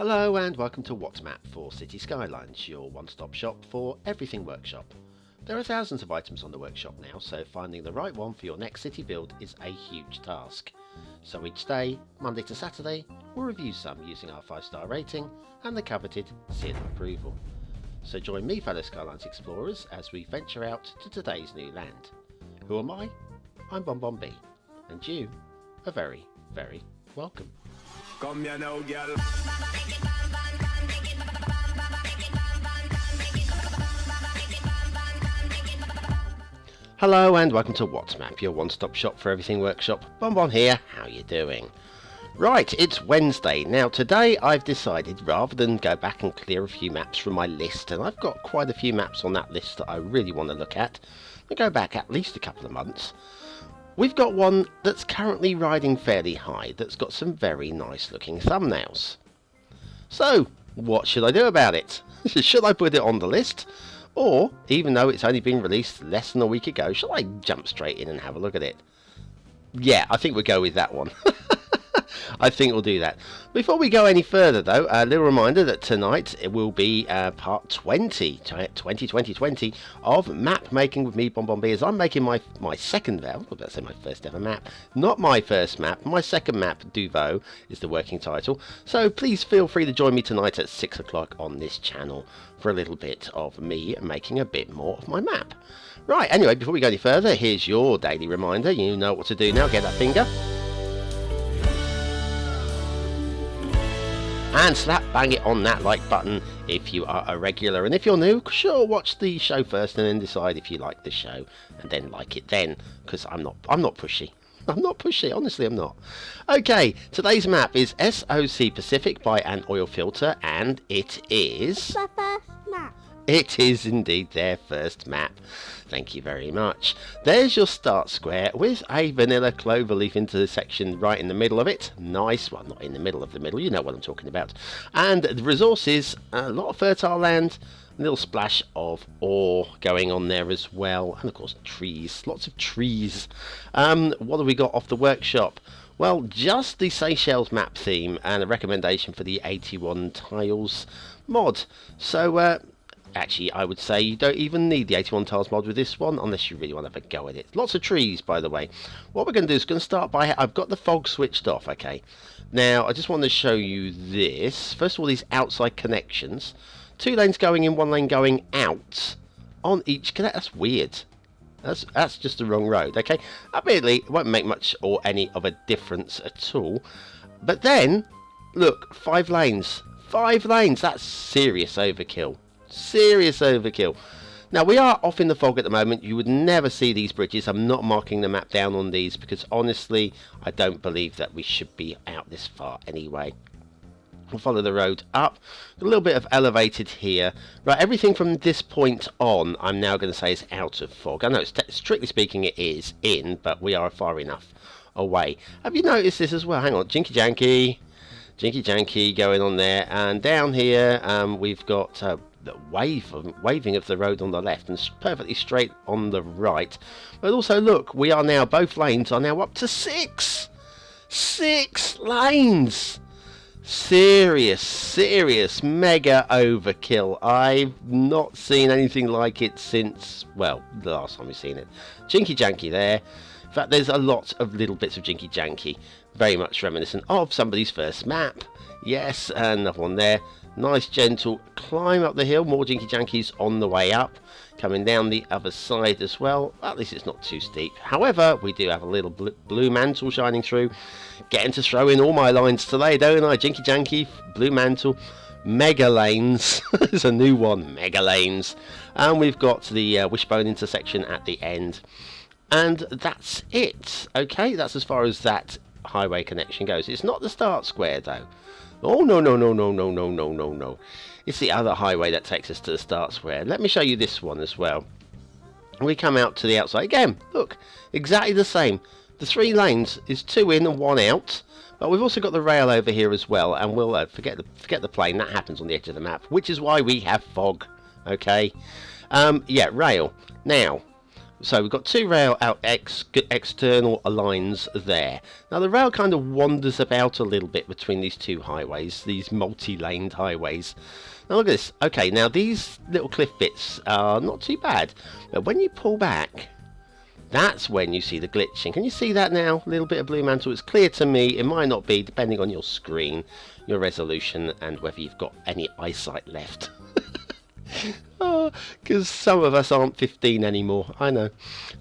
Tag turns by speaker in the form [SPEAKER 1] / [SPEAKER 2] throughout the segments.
[SPEAKER 1] Hello and welcome to WhatMap for Cities Skylines, your one-stop shop for everything workshop. There are thousands of items on the workshop now, so finding the right one for your next city build is a huge task. So each day, Monday to Saturday, we'll review some using our 5-star rating and the coveted seal of approval. So join me, fellow Skylines explorers, as we venture out to today's new land. Who am I? I'm BonBonB, and you are very, very welcome.
[SPEAKER 2] Come here now, girl.
[SPEAKER 1] Hello and welcome to WhatMap, your one-stop shop for everything workshop. BonBon here, how you doing? Right, it's Wednesday. Now today I've decided, rather than go back and clear a few maps from my list, and I've got quite a few maps on that list that I really want to look at, and go back at least a couple of months. We've got one that's currently riding fairly high, that's got some very nice looking thumbnails. So, what should I do about it? Should I put it on the list? Or, even though it's only been released less than a week ago, shall I jump straight in and have a look at it? Yeah, I think we'll go with that one. I think we'll do that. Before we go any further though, a little reminder that tonight it will be part 20 of map making with me, BonBonB, as I'm making my second, I was about to say my first ever map. Not my first map, my second map, Duvo, is the working title. So please feel free to join me tonight at 6 o'clock on this channel for a little bit of me making a bit more of my map. Right, anyway, before we go any further, here's your daily reminder. You know what to do now, get that finger. And slap bang it on that like button if you are a regular, and if you're new, sure, watch the show first and then decide if you like the show and then like it then, because I'm not pushy. I'm not pushy, honestly I'm not. Okay, today's map is SOC Pacific by An Oil Filter, and it is
[SPEAKER 3] The first map.
[SPEAKER 1] It is indeed their first map. Thank you very much. There's your start square with a vanilla cloverleaf intersection right in the middle of it. Nice. Well, not in the middle of the middle, you know what I'm talking about. And the resources, a lot of fertile land, a little splash of ore going on there as well. And of course trees, lots of trees. What have we got off the workshop? Well, just the Seychelles map theme and a recommendation for the 81 tiles mod. So, actually, I would say you don't even need the 81 tiles mod with this one, unless you really want to have a go at it. Lots of trees, by the way. What we're going to do is going to start by... I've got the fog switched off, okay. Now, I just want to show you this. First of all, these outside connections. 2 lanes going in, 1 lane going out on each connect. That's weird. That's just the wrong road, okay. Admittedly, it won't make much or any of a difference at all. But then, look, 5 lanes. 5 lanes, that's serious overkill. Serious overkill. Now we are off in the fog at the moment. You would never see these bridges. I'm not marking the map down on these because honestly I don't believe that we should be out this far anyway. We'll follow the road up. A little bit of elevated here. Right, everything from this point on I'm now going to say is out of fog. I know strictly speaking it is in, but we are far enough away. Have you noticed this as well? Hang on, jinky janky going on there, and down here we've got the waving of the road on the left and perfectly straight on the right. But also look, we are now, both lanes are now up to 6 lanes. Serious mega overkill. I've not seen anything like it since, well, the last time we've seen it. Jinky janky there. In fact, there's a lot of little bits of jinky janky, very much reminiscent of somebody's first map. Yes, another one there. Nice gentle climb up the hill, more jinky jankies on the way up, coming down the other side as well. At least it's not too steep. However, we do have a little blue mantle shining through. Getting to throw in all my lines today, don't I? Jinky janky, blue mantle, mega lanes. There's a new one, mega lanes. And we've got the wishbone intersection at the end. And that's it. Okay, that's as far as that highway connection goes. It's not the start square though. Oh, no. It's the other highway that takes us to the start square. Let me show you this one as well. We come out to the outside. Again, look, exactly the same. The 3 lanes is 2 in and 1 out. But we've also got the rail over here as well. And we'll forget the plane. That happens on the edge of the map, which is why we have fog. Okay. Yeah, rail. Now, So we've got two rail external lines there. Now the rail kind of wanders about a little bit between these two highways, these multi-laned highways. Now look at this. Okay, now these little cliff bits are not too bad, but when you pull back, that's when you see the glitching. Can you see that now? A little bit of blue mantle. It's clear to me. It might not be, depending on your screen, your resolution, and whether you've got any eyesight left. Because some of us aren't 15 anymore, I know.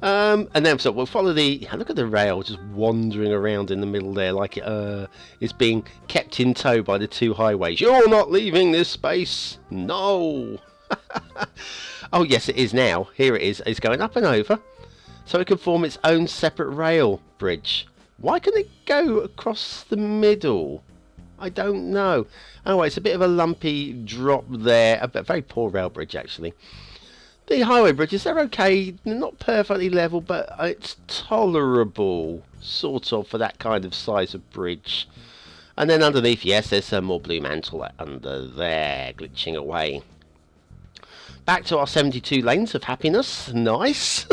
[SPEAKER 1] And then so we'll follow look at the rail just wandering around in the middle there, like it's being kept in tow by the two highways. You're not leaving this space. No. Oh yes, it is now. Here it is. It's going up and over, so it can form its own separate rail bridge. Why can it go across the middle? I don't know. Oh, it's a bit of a lumpy drop there. A very poor rail bridge, actually. The highway bridges, they're okay. They're not perfectly level, but it's tolerable, sort of, for that kind of size of bridge. And then underneath, yes, there's some more blue mantle under there, glitching away. Back to our 72 lanes of happiness. Nice.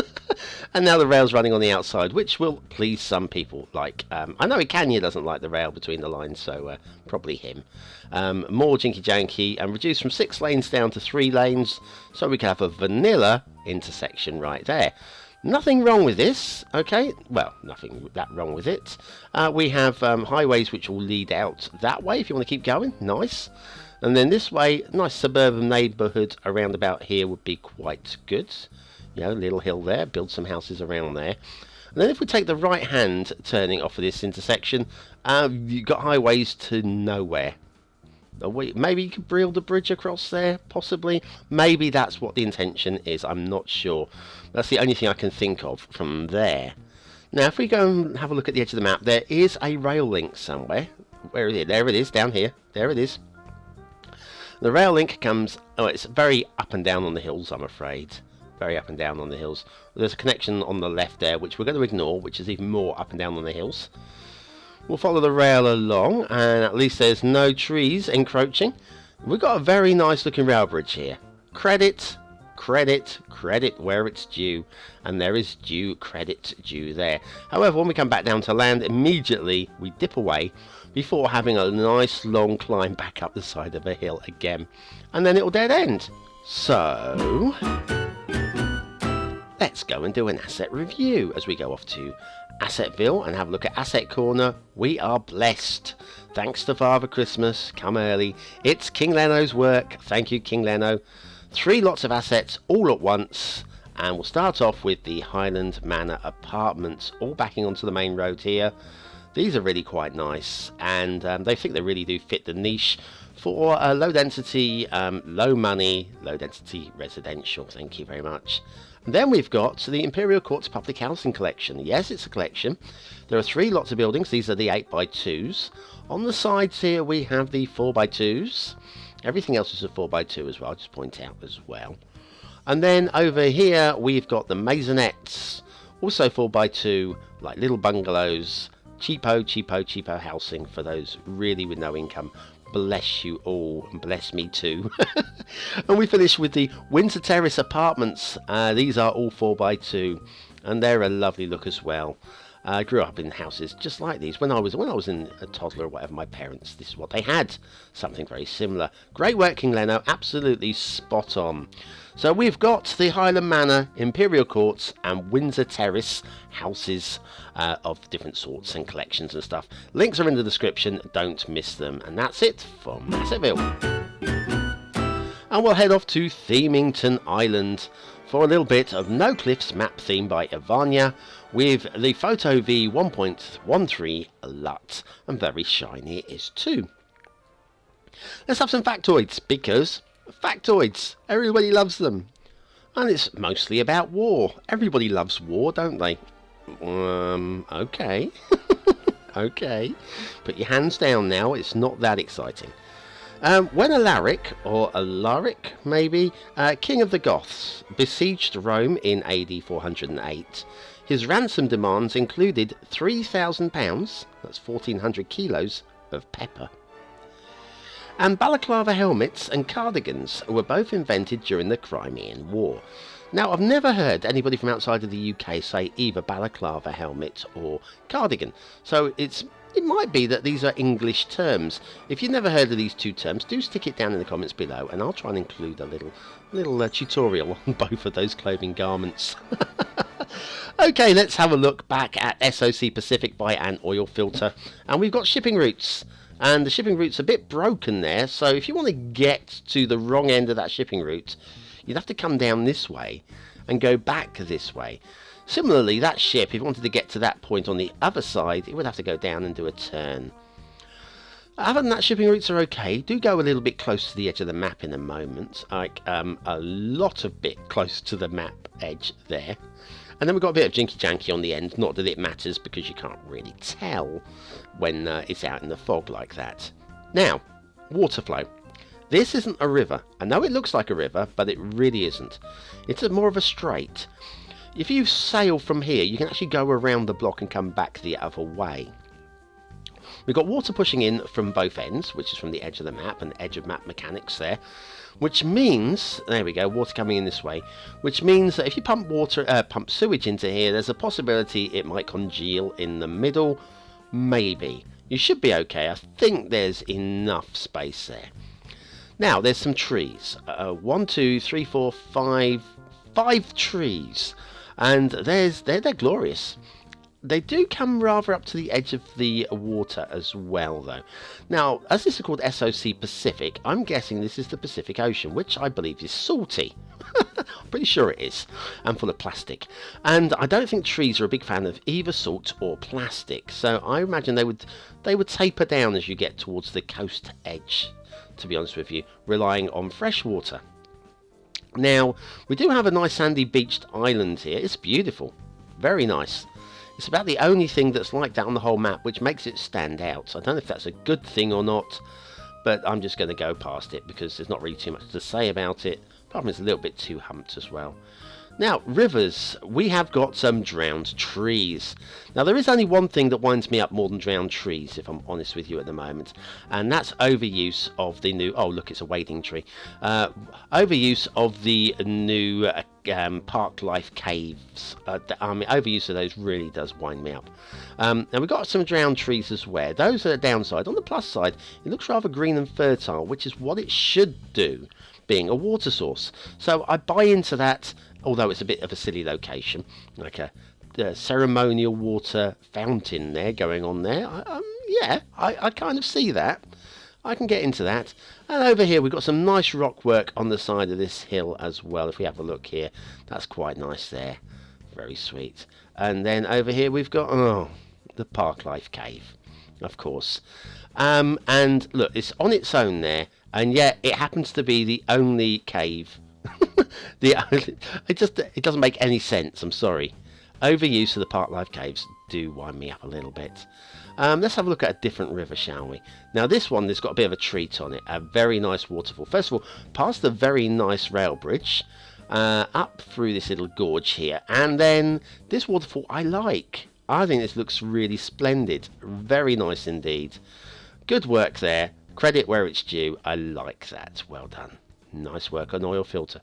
[SPEAKER 1] And now the rail's running on the outside, which will please some people. Like, I know Ikanya doesn't like the rail between the lines, so probably him. More jinky-janky, and reduced from 6 lanes down to 3 lanes, so we can have a vanilla intersection right there. Nothing wrong with this, okay? Well, nothing that wrong with it. We have highways which will lead out that way if you want to keep going. Nice. And then this way, nice suburban neighbourhood around about here would be quite good. You know, little hill there, build some houses around there. And then if we take the right hand turning off of this intersection, you've got highways to nowhere. Maybe you could build a bridge across there, possibly. Maybe that's what the intention is, I'm not sure. That's the only thing I can think of from there. Now if we go and have a look at the edge of the map, there is a rail link somewhere. Where is it? There it is, down here. There it is. The rail link comes, it's very up and down on the hills, I'm afraid. Very up and down on the hills. There's a connection on the left there, which we're going to ignore, which is even more up and down on the hills. We'll follow the rail along, and at least there's no trees encroaching. We've got a very nice looking rail bridge here. Credit, credit, credit where it's due. And there is credit due there. However, when we come back down to land, immediately we dip away before having a nice long climb back up the side of a hill again. And then it'll dead end. So let's go and do an asset review as we go off to Assetville and have a look at Asset Corner. We are blessed. Thanks to Father Christmas. Come early. It's King Leno's work. Thank you, King Leno. 3 lots of assets all at once. And we'll start off with the Highland Manor Apartments, all backing onto the main road here. These are really quite nice, and they think they really do fit the niche for low density, low money, low density residential. Thank you very much. And then we've got the Imperial Courts Public Housing Collection. Yes, it's a collection. There are 3 lots of buildings. These are the 8x2s. On the sides here we have the 4x2s. Everything else is a 4x2 as well, I'll just point out as well. And then over here we've got the maisonettes, also 4x2, like little bungalows. Cheapo housing for those really with no income. Bless you all, and bless me too. And we finish with the Winter Terrace Apartments. These are all 4x2, and they're a lovely look as well. I grew up in houses just like these. When I was in a toddler or whatever, my parents, this is what they had. Something very similar. Great work, King Leno. Absolutely spot on. So we've got the Highland Manor, Imperial Courts, and Windsor Terrace houses of different sorts and collections and stuff. Links are in the description. Don't miss them. And that's it from Assetville. And we'll head off to Themington Island for a little bit of No Cliffs map theme by Ivania with the Photo V 1.13 LUT, and very shiny it is too. Let's have some factoids, because factoids, everybody loves them, and it's mostly about war. Everybody loves war, don't they? Okay. Okay, put your hands down now, it's not that exciting. When Alaric, or Alaric maybe, king of the Goths, besieged Rome in AD 408, his ransom demands included £3,000, that's 1,400 kilos, of pepper. And balaclava helmets and cardigans were both invented during the Crimean War. Now, I've never heard anybody from outside of the UK say either balaclava helmet or cardigan, so it might be that these are English terms. If you've never heard of these two terms, do stick it down in the comments below, and I'll try and include a little tutorial on both of those clothing garments. Okay, let's have a look back at SOC Pacific by an oil filter, and we've got shipping routes. And the shipping route's a bit broken there, so if you want to get to the wrong end of that shipping route, you'd have to come down this way and go back this way. Similarly, that ship, if you wanted to get to that point on the other side, it would have to go down and do a turn. Other than that, shipping routes are okay. Do go a little bit close to the edge of the map in a moment, like a lot of bit close to the map edge there. And then we've got a bit of jinky-janky on the end, not that it matters because you can't really tell when it's out in the fog like that. Now, water flow. This isn't a river. I know it looks like a river, but it really isn't. It's more of a strait. If you sail from here, you can actually go around the block and come back the other way. We've got water pushing in from both ends, which is from the edge of the map and the edge of map mechanics there. Which means, there we go, water coming in this way, which means that if you pump sewage into here, there's a possibility it might congeal in the middle. Maybe. You should be okay. I think there's enough space there. Now, there's some trees. 1, 2, 3, 4, 5 trees. And they're glorious. They do come rather up to the edge of the water as well, though. Now, as this is called SOC Pacific, I'm guessing this is the Pacific Ocean, which I believe is salty. I'm pretty sure it is, and full of plastic. And I don't think trees are a big fan of either salt or plastic, so I imagine they would taper down as you get towards the coast edge, to be honest with you, relying on fresh water. Now, we do have a nice sandy beached island here. It's beautiful. Very nice. It's about the only thing that's like that on the whole map, which makes it stand out. I don't know if that's a good thing or not, but I'm just going to go past it because there's not really too much to say about it. Problem is a little bit too humped as well. Now, rivers. We have got some drowned trees. Now, there is only one thing that winds me up more than drowned trees, if I'm honest with you at the moment, and that's overuse of the new... Oh, look, it's a wading tree. Overuse of the new park life caves. Overuse of those really does wind me up. And we've got some drowned trees as well. Those are the downside. On the plus side, it looks rather green and fertile, which is what it should do, being a water source. So I buy into that, although it's a bit of a silly location, like a ceremonial water fountain there going on there. I kind of see that. I can get into that. And over here we've got some nice rock work on the side of this hill as well. If we have a look here, that's quite nice there. Very sweet. And then over here we've got the Park Life Cave, of course. And look, it's on its own there, and yet it happens to be the only cave. It doesn't make any sense. I'm sorry. Overuse of the Park Life Caves do wind me up a little bit. Let's have a look at a different river, shall we? Now, this one, there's got a bit of a treat on it. A very nice waterfall. First of all, past the very nice rail bridge, up through this little gorge here, and then this waterfall I like. I think this looks really splendid. Very nice indeed. Good work there. Credit where it's due. I like that. Well done. Nice work on oil filter.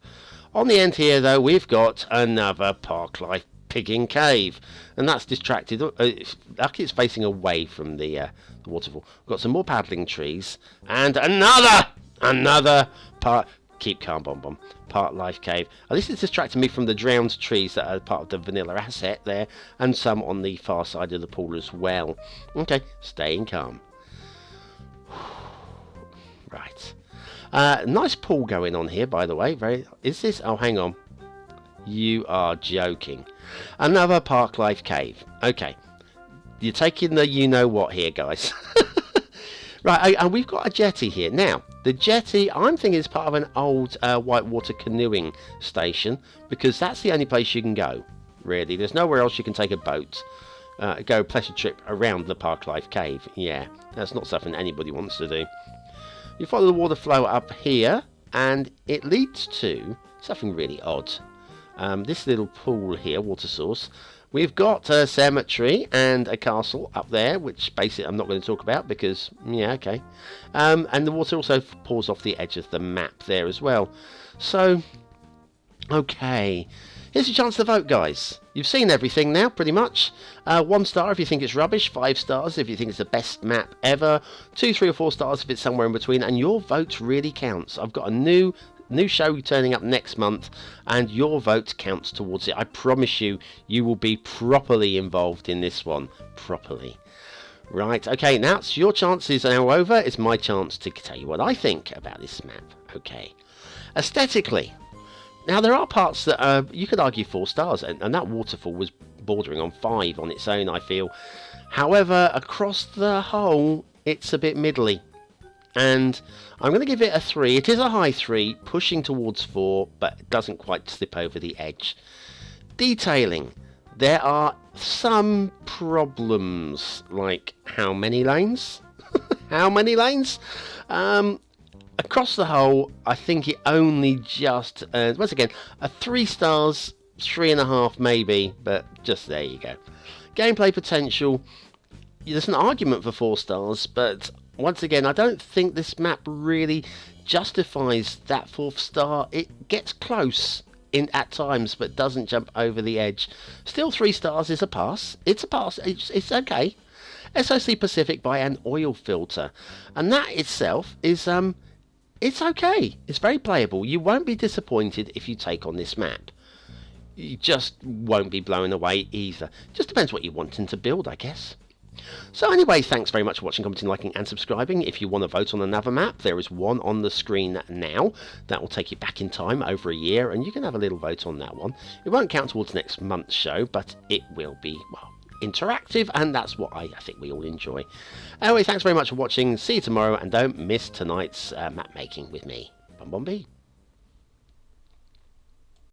[SPEAKER 1] On the end here, though, we've got another Park Life Pigging Cave, and that's distracted. Lucky it's facing away from the waterfall. We've got some more paddling trees, and another part. Keep calm, BonBonB. Park Life Cave. At least it's distracting me from the drowned trees that are part of the vanilla asset there, and some on the far side of the pool as well. Okay, staying calm. Right. Nice pool going on here, by the way. Is this? Oh, hang on. You are joking. Another Park Life Cave. Okay. You're taking the you-know-what here, guys. Right, and we've got a jetty here. Now, the jetty, I'm thinking is part of an old whitewater canoeing station, because that's the only place you can go, really. There's nowhere else you can take a boat, go a pleasure trip around the Park Life Cave. Yeah, that's not something anybody wants to do. You follow the water flow up here, and it leads to something really odd. This little pool here, water source. We've got a cemetery and a castle up there, which basically I'm not going to talk about because, yeah, okay. And the water also pours off the edge of the map there as well. So, Okay, here's your chance to vote, guys. You've seen everything now, pretty much. 1 star if you think it's rubbish, 5 stars if you think it's the best map ever, 2, 3 or 4 stars if it's somewhere in between, and your vote really counts. I've got a new show turning up next month, and your vote counts towards it. I promise you, you will be properly involved in this one. Properly. Right, okay, now it's your chances are now over. It's my chance to tell you what I think about this map. Okay. Aesthetically, now there are parts that you could argue 4 stars, and that waterfall was bordering on 5 on its own, I feel. However, across the whole, it's a bit middly. And I'm going to give it a 3. It is a high 3, pushing towards 4, but it doesn't quite slip over the edge. Detailing. There are some problems, like how many lanes? How many lanes? Across the whole, I think it only just earns, once again, a 3 stars, 3.5 maybe, but just there you go. Gameplay potential. There's an argument for 4 stars, but once again, I don't think this map really justifies that 4th star. It gets close at times, but doesn't jump over the edge. Still, 3 stars is a pass. It's a pass. It's okay. SOC Pacific by an oil filter, and that itself is it's okay. It's very playable. You won't be disappointed if you take on this map. You just won't be blown away either. Just depends what you're wanting to build, I guess. So anyway, thanks very much for watching, commenting, liking and subscribing. If you want to vote on another map, there is one on the screen now. That will take you back in time over a year, and you can have a little vote on that one. It won't count towards next month's show, but it will be, well, interactive, and that's what I think we all enjoy. Anyway, thanks very much for watching. See you tomorrow, and don't miss tonight's map making with me, BonBonB.